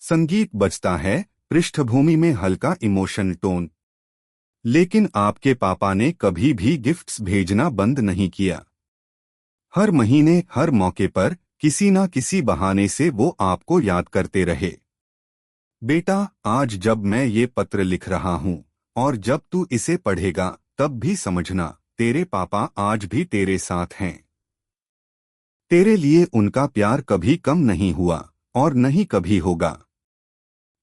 संगीत बजता है, पृष्ठभूमि में हल्का इमोशन टोन। लेकिन आपके पापा ने कभी भी गिफ्ट्स भेजना बंद नहीं किया। हर महीने, हर मौके पर किसी ना किसी बहाने से वो आपको याद करते रहे। बेटा, आज जब मैं ये पत्र लिख रहा हूँ और जब तू इसे पढ़ेगा तब भी समझना, तेरे पापा आज भी तेरे साथ हैं। तेरे लिए उनका प्यार कभी कम नहीं हुआ और नहीं कभी होगा।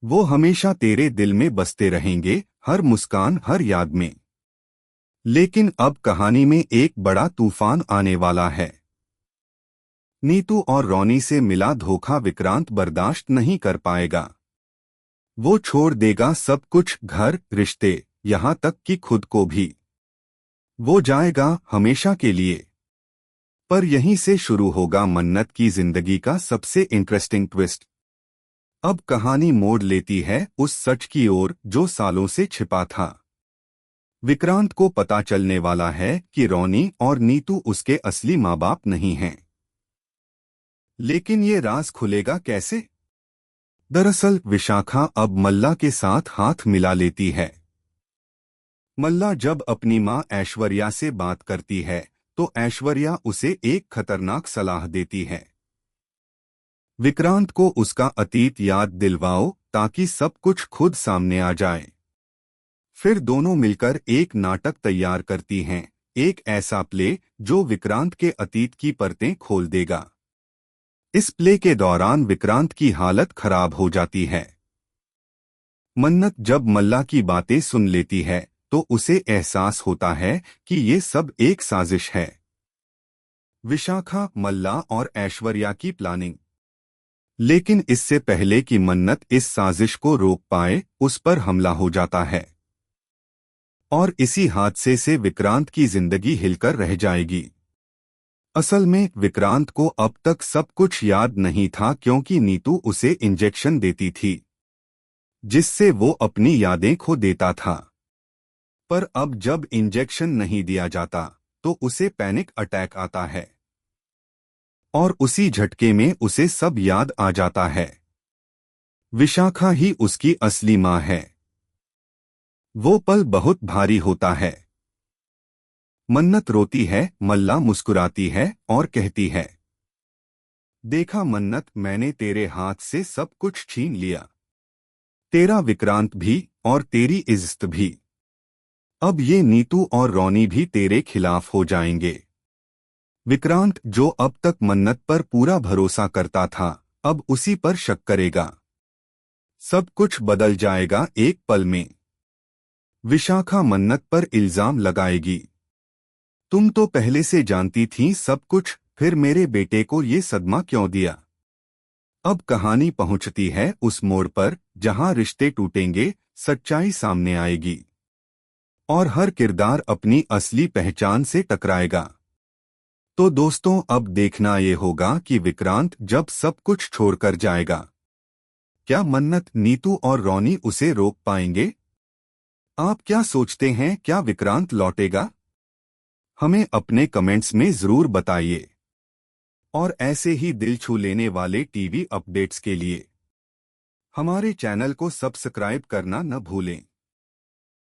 वो हमेशा तेरे दिल में बसते रहेंगे, हर मुस्कान, हर याद में। लेकिन अब कहानी में एक बड़ा तूफान आने वाला है। नीतू और रोनी से मिला धोखा विक्रांत बर्दाश्त नहीं कर पाएगा। वो छोड़ देगा सब कुछ, घर, रिश्ते, यहाँ तक कि खुद को भी। वो जाएगा हमेशा के लिए। पर यहीं से शुरू होगा मन्नत की जिंदगी का सबसे इंटरेस्टिंग ट्विस्ट। अब कहानी मोड़ लेती है उस सच की ओर जो सालों से छिपा था। विक्रांत को पता चलने वाला है कि रोनी और नीतू उसके असली माँ बाप नहीं हैं। लेकिन ये राज खुलेगा कैसे? दरअसल विशाखा अब मल्ला के साथ हाथ मिला लेती है। मल्ला जब अपनी माँ ऐश्वर्या से बात करती है तो ऐश्वर्या उसे एक खतरनाक सलाह देती है। विक्रांत को उसका अतीत याद दिलवाओ ताकि सब कुछ खुद सामने आ जाए। फिर दोनों मिलकर एक नाटक तैयार करती हैं, एक ऐसा प्ले जो विक्रांत के अतीत की परतें खोल देगा। इस प्ले के दौरान विक्रांत की हालत खराब हो जाती है। मन्नत जब मल्ला की बातें सुन लेती है तो उसे एहसास होता है कि ये सब एक साजिश है। विशाखा, मल्ला और ऐश्वर्या की प्लानिंग। लेकिन इससे पहले कि मन्नत इस साजिश को रोक पाए, उस पर हमला हो जाता है। और इसी हादसे से विक्रांत की जिंदगी हिलकर रह जाएगी। असल में विक्रांत को अब तक सब कुछ याद नहीं था क्योंकि नीतू उसे इंजेक्शन देती थी, जिससे वो अपनी यादें खो देता था। पर अब जब इंजेक्शन नहीं दिया जाता तो उसे पैनिक अटैक आता है और उसी झटके में उसे सब याद आ जाता है। विशाखा ही उसकी असली माँ है। वो पल बहुत भारी होता है। मन्नत रोती है, मल्ला मुस्कुराती है और कहती है, देखा मन्नत, मैंने तेरे हाथ से सब कुछ छीन लिया। तेरा विक्रांत भी और तेरी इज्जत भी। अब ये नीतू और रोनी भी तेरे खिलाफ हो जाएंगे। विक्रांत जो अब तक मन्नत पर पूरा भरोसा करता था, अब उसी पर शक करेगा। सब कुछ बदल जाएगा एक पल में। विशाखा मन्नत पर इल्जाम लगाएगी, तुम तो पहले से जानती थी सब कुछ, फिर मेरे बेटे को ये सदमा क्यों दिया? अब कहानी पहुंचती है उस मोड़ पर जहां रिश्ते टूटेंगे, सच्चाई सामने आएगी और हर किरदार अपनी असली पहचान से टकराएगा। तो दोस्तों, अब देखना ये होगा कि विक्रांत जब सब कुछ छोड़कर जाएगा, क्या मन्नत, नीतू और रोनी उसे रोक पाएंगे? आप क्या सोचते हैं, क्या विक्रांत लौटेगा? हमें अपने कमेंट्स में जरूर बताइए। और ऐसे ही दिल छू लेने वाले टीवी अपडेट्स के लिए हमारे चैनल को सब्सक्राइब करना न भूलें।